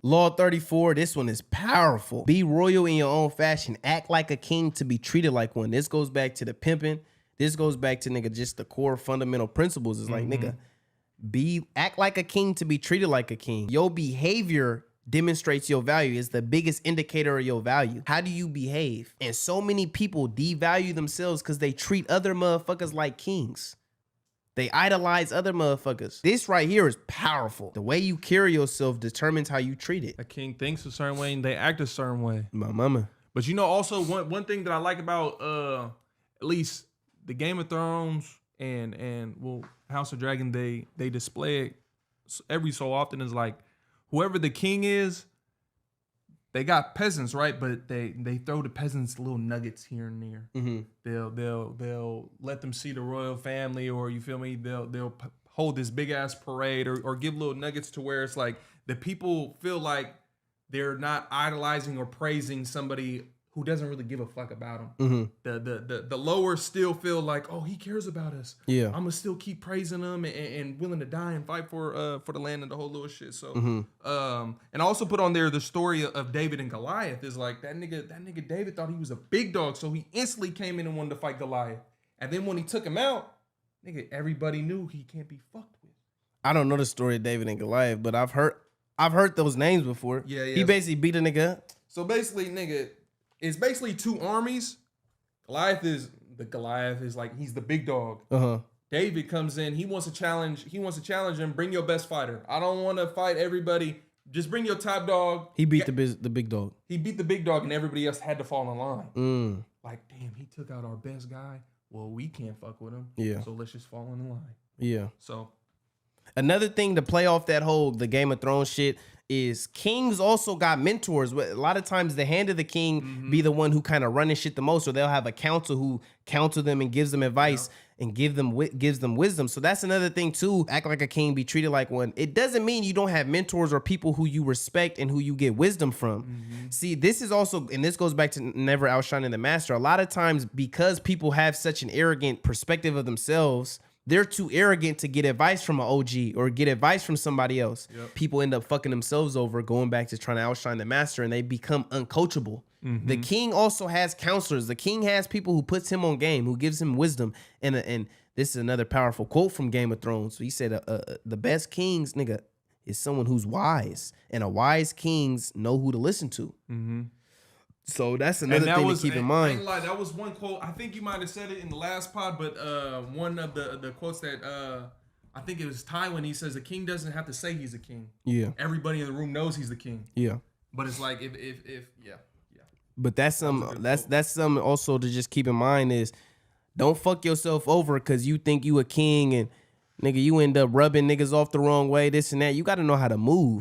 Law 34, this one is powerful. Be royal in your own fashion. Act like a king to be treated like one. This goes back to the pimping. This goes back to, nigga, just the core fundamental principles. It's like, nigga, act like a king to be treated like a king. Your behavior demonstrates your value. It's the biggest indicator of your value. How do you behave? And so many people devalue themselves because they treat other motherfuckers like kings. They idolize other motherfuckers. This right here is powerful. The way you carry yourself determines how you treat it. A king thinks a certain way and they act a certain way. My mama. But you know, also one thing that I like about at least the Game of Thrones and well, House of Dragon, they display it every so often is like whoever the king is, they got peasants, right? But they throw the peasants little nuggets here and there. They'll let them see the royal family, or you feel me? They'll hold this big ass parade, or give little nuggets to where it's like the people feel like they're not idolizing or praising somebody who doesn't really give a fuck about them. The lower still feel like, oh, he cares about us. Yeah, I'm gonna still keep praising him and willing to die and fight for the land and the whole little shit. So, and I also put on there the story of David and Goliath. Is like that nigga David thought he was a big dog, so he instantly came in and wanted to fight Goliath. And then when he took him out, nigga, everybody knew he can't be fucked with. I don't know the story of David and Goliath, but I've heard those names before. Yeah. He basically beat a nigga up. So basically, nigga, it's basically two armies. Goliath is like, he's the big dog. David comes in, he wants to challenge him. Bring your best fighter. I don't want to fight everybody. Just bring your top dog. He beat the big dog. He beat the big dog, and everybody else had to fall in line. Like, damn, he took out our best guy. Well, we can't fuck with him. Yeah. So let's just fall in line. Yeah. So another thing to play off that whole the Game of Thrones shit is kings also got mentors. A lot of times the hand of the king be the one who kind of running shit the most, or they'll have a counsel who counsel them and gives them advice and gives them wisdom. So that's another thing too. Act like a king, be treated like one. It doesn't mean you don't have mentors or people who you respect and who you get wisdom from. See, this is also, and this goes back to never outshining the master. A lot of times because people have such an arrogant perspective of themselves, they're too arrogant to get advice from an OG or get advice from somebody else. People end up fucking themselves over, going back to trying to outshine the master, and they become uncoachable. The king also has counselors. The king has people who puts him on game, who gives him wisdom. And this is another powerful quote from Game of Thrones. So he said, the best kings, nigga, is someone who's wise. And a wise kings know who to listen to. So that's another thing to keep in mind. I ain't lie, that was one quote. I think you might have said it in the last pod, but one of the quotes that I think it was Tywin. He says the king doesn't have to say he's a king. Yeah. Everybody in the room knows he's the king. Yeah. But it's like if yeah. But that's something also to just keep in mind is don't fuck yourself over because you think you a king and nigga you end up rubbing niggas off the wrong way, this and that. You got to know how to move.